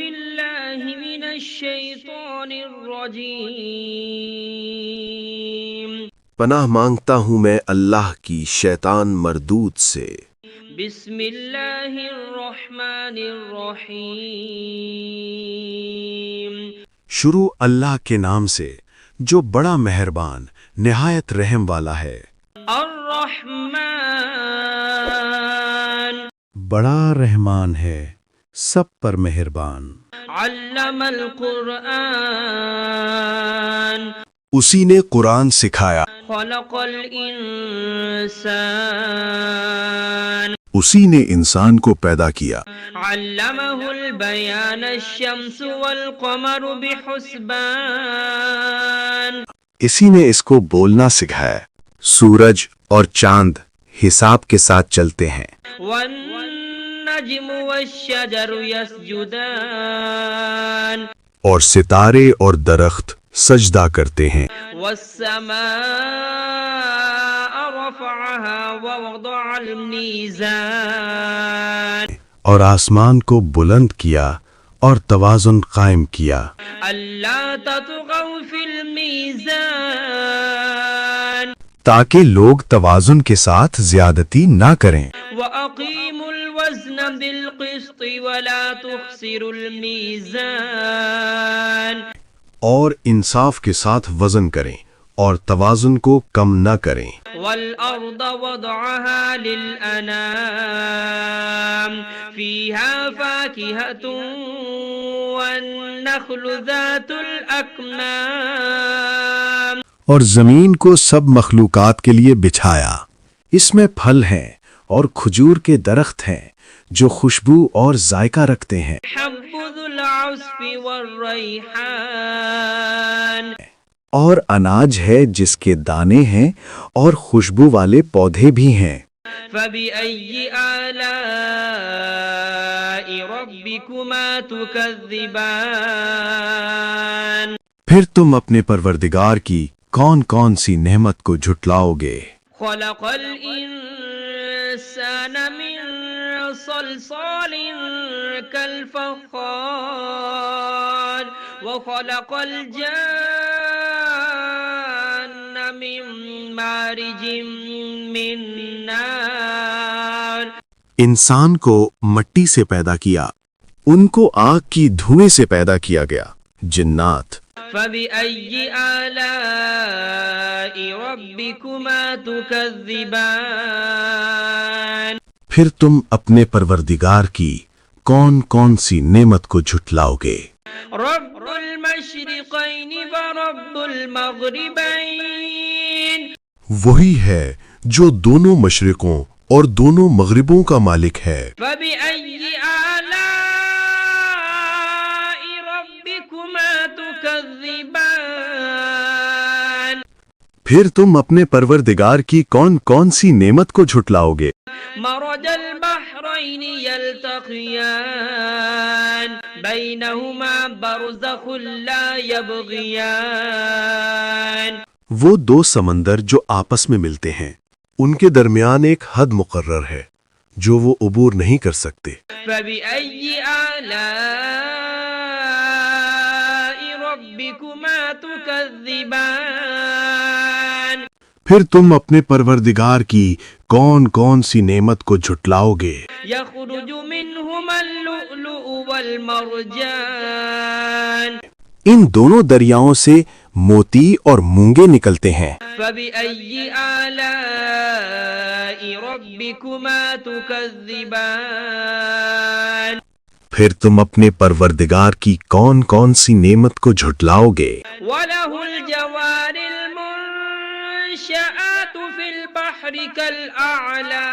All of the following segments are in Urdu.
بالله من الشيطان الرجيم پناہ مانگتا ہوں میں اللہ کی شیطان مردود سے۔ بسم اللہ الرحمن الرحیم شروع اللہ کے نام سے جو بڑا مہربان نہایت رحم والا ہے۔ الرحمن بڑا رحمان ہے، سب پر مہربان۔ علم القرآن اسی نے قرآن سکھایا، خلق الانسان اسی نے انسان کو پیدا کیا۔ علمہ البیان الشمس والقمر بحسبان اسی نے اس کو بولنا سکھایا، سورج اور چاند حساب کے ساتھ چلتے ہیں۔ والنجم والشجر يسجدان اور ستارے اور درخت سجدہ کرتے ہیں۔ والسماء رفعها ووضع الميزان اور آسمان کو بلند کیا اور توازن قائم کیا، ألا تطغوا في الميزان تاکہ لوگ توازن کے ساتھ زیادتی نہ کریں۔ وأقيموا الوزن بالقسط ولا تخسروا الميزان اور انصاف کے ساتھ وزن کریں اور توازن کو کم نہ کریں۔ والأرض وضعها للأنام فيها فاكهة والنخل ذات الأكمام اور زمین کو سب مخلوقات کے لیے بچھایا، اس میں پھل ہیں اور کھجور کے درخت ہیں جو خوشبو اور ذائقہ رکھتے ہیں۔ حب ذو العصف والريحان اور اناج ہے جس کے دانے ہیں اور خوشبو والے پودے بھی ہیں۔ فبأي آلاء ربكما تكذبان پھر تم اپنے پروردگار کی کون کون سی نعمت کو جھٹلاؤ گے؟ خلق الإنسان من صلصال كالفخار وخلق الجان من مارج من نار انسان کو مٹی سے پیدا کیا، ان کو آگ کی دھوئیں سے پیدا کیا گیا۔ جنات فبأي آلاء ربكما تكذبان پھر تم اپنے پروردگار کی کون کون سی نعمت کو جھٹلاؤ گے؟ رب المشرقين ورب المغربين وہی ہے جو دونوں مشرقوں اور دونوں مغربوں کا مالک ہے۔ فبأي آلاء ربكما تكذبان پھر تم اپنے پروردگار کی کون کون سی نعمت کو جھٹلاؤ گے؟ مرج البحرين يلتقيان بينهما برزخ لا يبغيان وہ دو سمندر جو آپس میں ملتے ہیں، ان کے درمیان ایک حد مقرر ہے جو وہ عبور نہیں کر سکتے۔ فبأي آلاء ربكما تكذبان پھر تم اپنے پروردگار کی کون کون سی نعمت کو جھٹلاؤ گے؟ يخرج منهما اللؤلؤ والمرجان ان دونوں دریاؤں سے موتی اور مونگے نکلتے ہیں۔ فبأي آلاء ربكما تكذبان پھر تم اپنے پروردگار کی کون کون سی نعمت کو جھٹلاؤ گے؟ وله الجوار المنشآت في البحر كالأعلام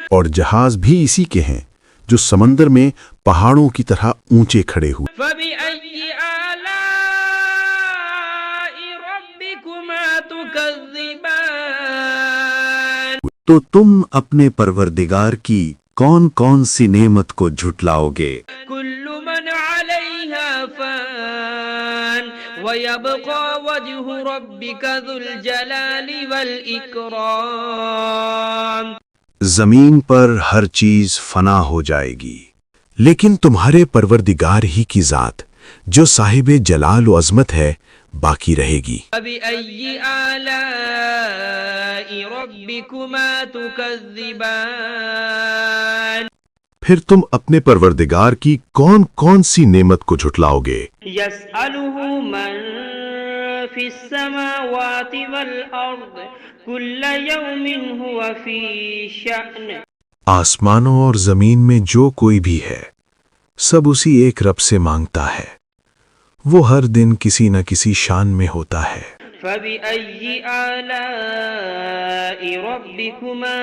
اور جہاز بھی اسی کے ہیں جو سمندر میں پہاڑوں کی طرح اونچے کھڑے ہوئے۔ فبأي آلاء ربكما تكذبان تو تم اپنے پروردگار کی کون کون سی نعمت کو جھٹلاؤ گے؟ كل من عليها فان ويبقى وجه ربك ذو الجلال والإكرام زمین پر ہر چیز فنا ہو جائے گی، لیکن تمہارے پروردگار ہی کی ذات جو صاحب جلال و عظمت ہے باقی رہے گی۔ فبأي آلاء ربكما تكذبان پھر تم اپنے پروردگار کی کون کون سی نعمت کو جھٹلاؤ گے؟ يسأله من في السماوات والأرض كل يوم هو في شأن آسمانوں اور زمین میں جو کوئی بھی ہے سب اسی ایک رب سے مانگتا ہے، وہ ہر دن کسی نہ کسی شان میں ہوتا ہے۔ فبأي آلاء ربكما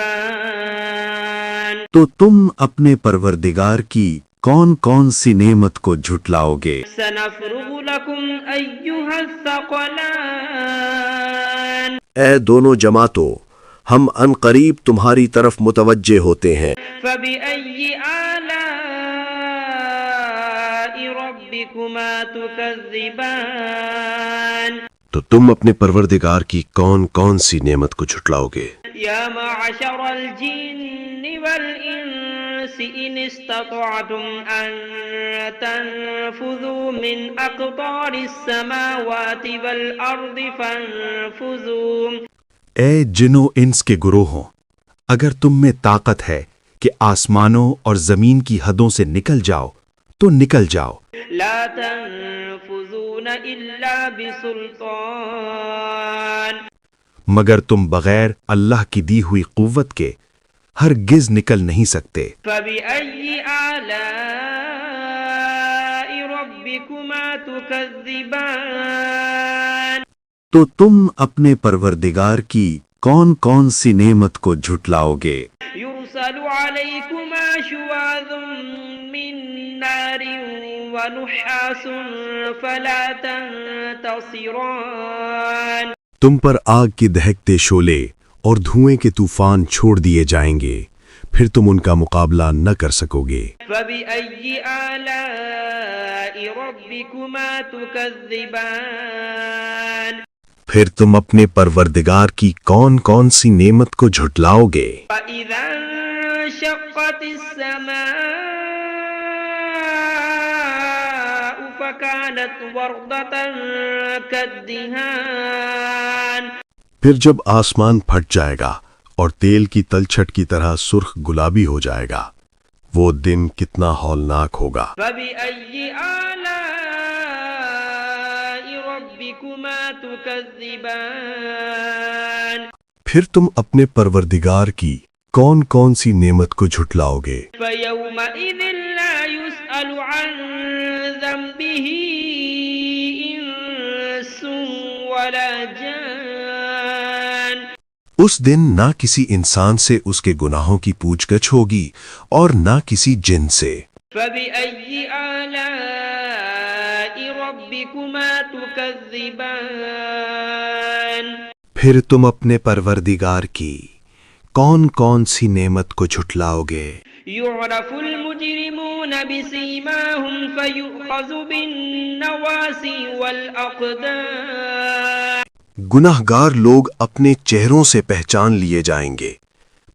تكذبان تو تم اپنے پروردگار کی کون کون سی نعمت کو جھٹلاؤ گے؟ سنفرغ لكم أيها الثقلان اے دونوں جماعتوں، ہم ان قریب تمہاری طرف متوجہ ہوتے ہیں۔ فبأي آلاء ربكما تكذبان تو تم اپنے پروردگار کی کون کون سی نعمت کو جھٹلاؤ گے؟ يا معشر الجن والإنس إن استطعتم أن تنفذوا من أقطار السماوات والأرض فانفذوا اے جن و انس کے گروہوں، اگر تم میں طاقت ہے کہ آسمانوں اور زمین کی حدوں سے نکل جاؤ تو نکل جاؤ، لا تنفذون إلا بسلطان مگر تم بغیر اللہ کی دی ہوئی قوت کے ہرگز نکل نہیں سکتے۔ فبأي آلاء ربكما تكذبان تو تم اپنے پروردگار کی کون کون سی نعمت کو جھٹلاؤ گے؟ يرسل عليكما شواظ من نار ونحاس فلا تنتصران تم پر آگ کے دہکتے شعلے اور دھوئیں کے طوفان چھوڑ دیے جائیں گے، پھر تم ان کا مقابلہ نہ کر سکو گے۔ فبأي آلاء ربكما تكذبان پھر تم اپنے پروردگار کی کون کون سی نعمت کو جھٹلاؤ گے؟ فإذا انشقت السماء فكانت وردة كالدهان پھر جب آسمان پھٹ جائے گا اور تیل کی تلچھٹ کی طرح سرخ گلابی ہو جائے گا، وہ دن کتنا ہولناک ہوگا۔ فبأي آلاء ربكما تكذبان پھر تم اپنے پروردگار کی کون کون سی نعمت کو جھٹلاؤ گے؟ فيومئذ لا يسأل عن ذنبه إنس ولا جان اس دن نہ کسی انسان سے اس کے گناہوں کی پوچھ گچھ ہوگی اور نہ کسی جن سے۔ فبأي آلاء ربكما تكذبان پھر تم اپنے پروردگار کی کون کون سی نعمت کو جھٹلاؤ گے؟ يعرف المجرمون بسيماهم فيؤخذ بالنواصي والأقدام گناہ گار لوگ اپنے چہروں سے پہچان لیے جائیں گے،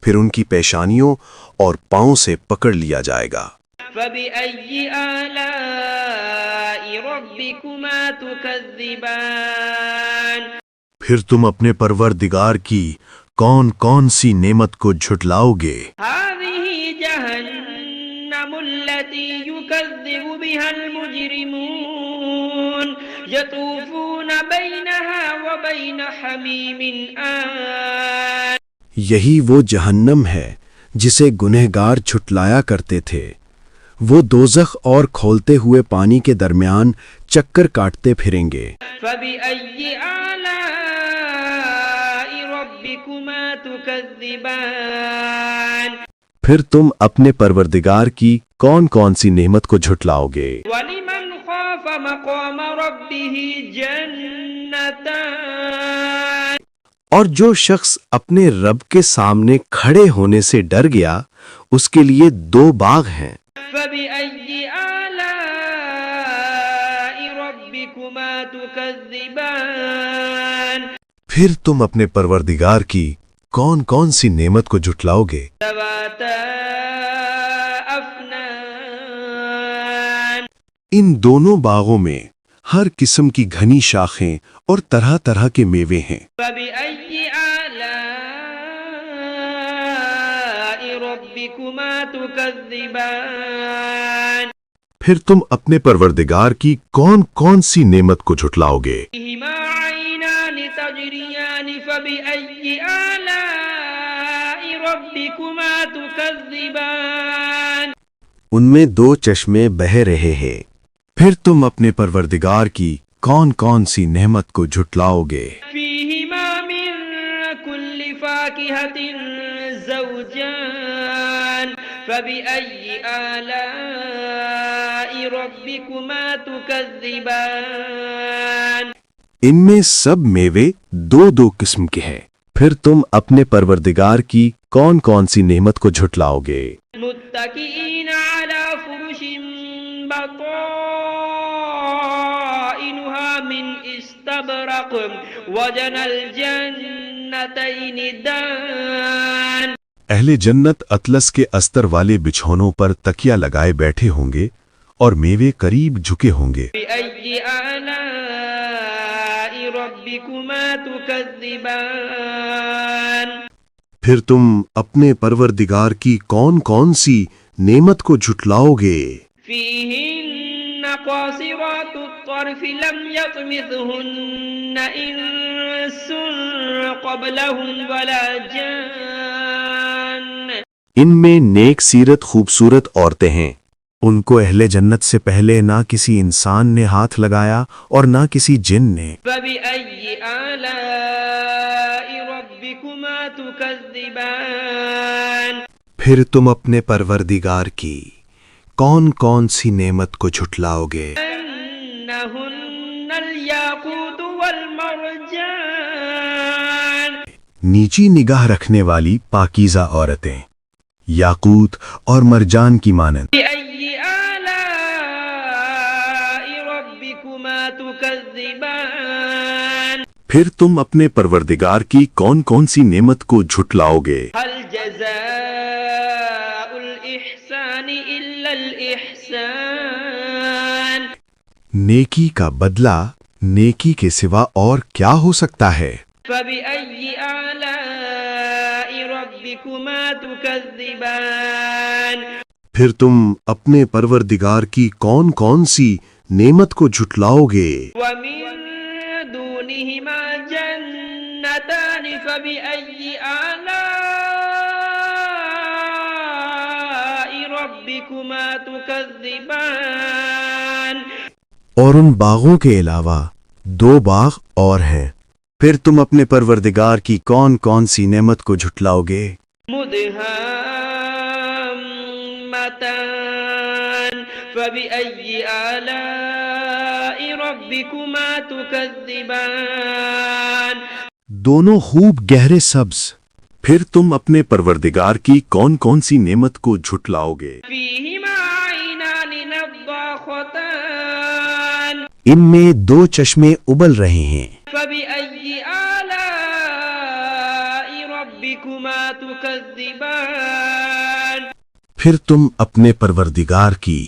پھر ان کی پیشانیوں اور پاؤں سے پکڑ لیا جائے گا۔ فبأي آلاء ربكما تكذبان پھر تم اپنے پروردگار کی کون کون سی نعمت کو جھٹلاؤ گے؟ هذه جهنم التي يكذب بها المجرمون يطوفون بينها وبين حميم آن یہی وہ جہنم ہے جسے گنہگار جھٹلایا کرتے تھے، وہ دوزخ اور کھولتے ہوئے پانی کے درمیان چکر کاٹتے پھریں گے۔ فبأي آلاء ربكما تكذبان پھر تم اپنے پروردگار کی کون کون سی نعمت کو جھٹلاؤ گے؟ ولمن خاف مقام ربه جنتان اور جو شخص اپنے رب کے سامنے کھڑے ہونے سے ڈر گیا اس کے لیے 2 باغ ہیں۔ فبأي آلاء ربكما تكذبان پھر تم اپنے پروردگار کی کون کون سی نعمت کو جھٹلاؤ گے؟ ذواتا أفنان ان دونوں باغوں میں ہر قسم کی گھنی شاخیں اور طرح طرح کے میوے ہیں۔ فبأي آلاء ربكما تكذبان پھر تم اپنے پروردگار کی کون کون سی نعمت کو جھٹلاؤ گے؟ فيهما عينان تجريان فبأي آلاء ربكما تكذبان ان میں دو چشمے بہہ رہے ہیں، پھر تم اپنے پروردگار کی کون کون سی نعمت کو جھٹلاؤ گے؟ فيهما من كل فاكهة زوجان فبأي آلاء ربكما تكذبان ان میں سب میوے دو دو قسم کے ہیں، پھر تم اپنے پروردگار کی کون کون سی نعمت کو جھٹلاؤ گے؟ متكئين على فرش بطائنها من استبرق وجنى الجنتين دان اہل جنت اطلس کے استر والے بچھونوں پر تکیا لگائے بیٹھے ہوں گے اور میوے قریب جھکے ہوں گے۔ بأي آلاء ربكما تكذبان پھر تم اپنے پروردگار کی کون کون سی نعمت کو جھٹلاؤ گے؟ فيهن قاصرات الطرف لم يطمثهن إنس قبلهم ولا جان ان میں نیک سیرت خوبصورت عورتیں ہیں، ان کو اہل جنت سے پہلے نہ کسی انسان نے ہاتھ لگایا اور نہ کسی جن نے۔ فبأي آلاء ربكما تكذبان پھر تم اپنے پروردگار کی کون کون سی نعمت کو جھٹلاؤ گے؟ أنهن الياقوت والمرجان نیچی نگاہ رکھنے والی پاکیزہ عورتیں، یاقوت اور مرجان کی مانند۔ بأي آلاء ربكما تكذبان پھر تم اپنے پروردگار کی کون کون سی نعمت کو جھٹلاؤ گے؟ هل جزاء الإحسان إلا الإحسان نیکی کا بدلہ نیکی کے سوا اور کیا ہو سکتا ہے؟ فبأي آلاء ربكما تكذبان پھر تم اپنے پروردگار کی کون کون سی نعمت کو جھٹلاؤ گے؟ ومن دونهما جنتان فبأي آلاء ربكما تكذبان اور ان باغوں کے علاوہ دو باغ اور ہیں، پھر تم اپنے پروردگار کی کون کون سی نعمت کو جھٹلاؤ گے؟ مدهامتان فبأي آلاء ربكما تكذبان دونوں خوب گہرے سبز، پھر تم اپنے پروردگار کی کون کون سی نعمت کو جھٹلاؤ گے؟ فيهما عينان نضاختان ان میں دو چشمے ابل رہے ہیں، فبأي آلاء ربكما تكذبان پھر تم اپنے پروردگار کی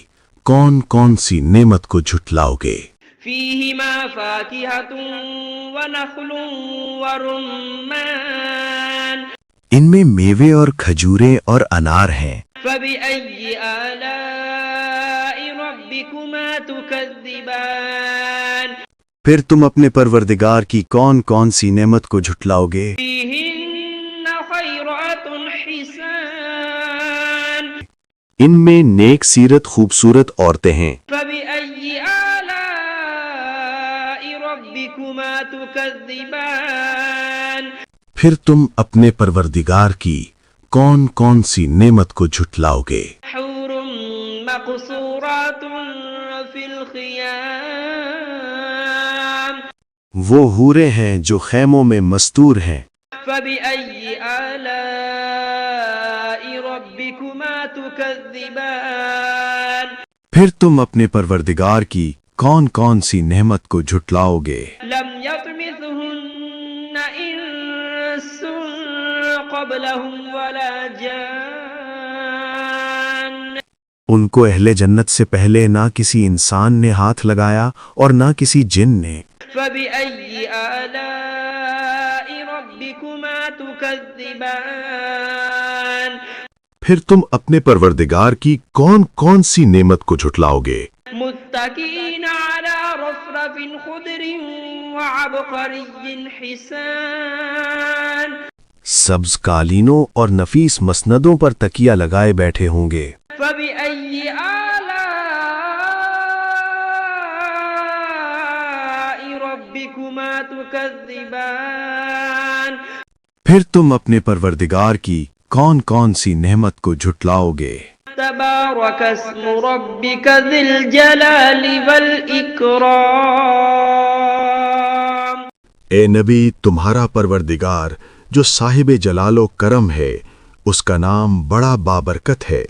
کون کون سی نعمت کو جھٹلاؤ گے؟ فيهما فاكهة ونخل ورمان ان میں میوے اور کھجوریں اور انار ہیں، فبأي آلاء ربكما تكذبان پھر تم اپنے پروردگار کی کون کون سی نعمت کو جھٹلاؤ گے؟ فيهن خيرات حسان ان میں نیک سیرت خوبصورت عورتیں ہیں، فبأي آلاء ربكما تكذبان پھر تم اپنے پروردگار کی کون کون سی نعمت کو جھٹلاؤ گے؟ حور مقصورات في الخيام وہ حوریں ہیں جو خیموں میں مستور ہیں، فبأي آلاء ربكما تكذبان پھر تم اپنے پروردگار کی کون کون سی نعمت کو جھٹلاؤ گے؟ لم يطمثهن إنس قبلهم ولا جان ان کو اہل جنت سے پہلے نہ کسی انسان نے ہاتھ لگایا اور نہ کسی جن نے۔ فبأي آلاء ربكما تكذبان پھر تم اپنے پروردگار کی کون کون سی نعمت کو جھٹلاؤ گے؟ متكئين على رفرف خضر وعبقري حسان سبز قالینوں اور نفیس مسندوں پر تکیہ لگائے بیٹھے ہوں گے۔ فبأي آلاء ربكما تكذبان پھر تم اپنے پروردگار کی کون کون سی نعمت کو جھٹلاؤ گے؟ تبارك اسم ربك ذي الجلال والإكرام اے نبی، تمہارا پروردگار جو صاحب جلال و کرم ہے، اس کا نام بڑا بابرکت ہے۔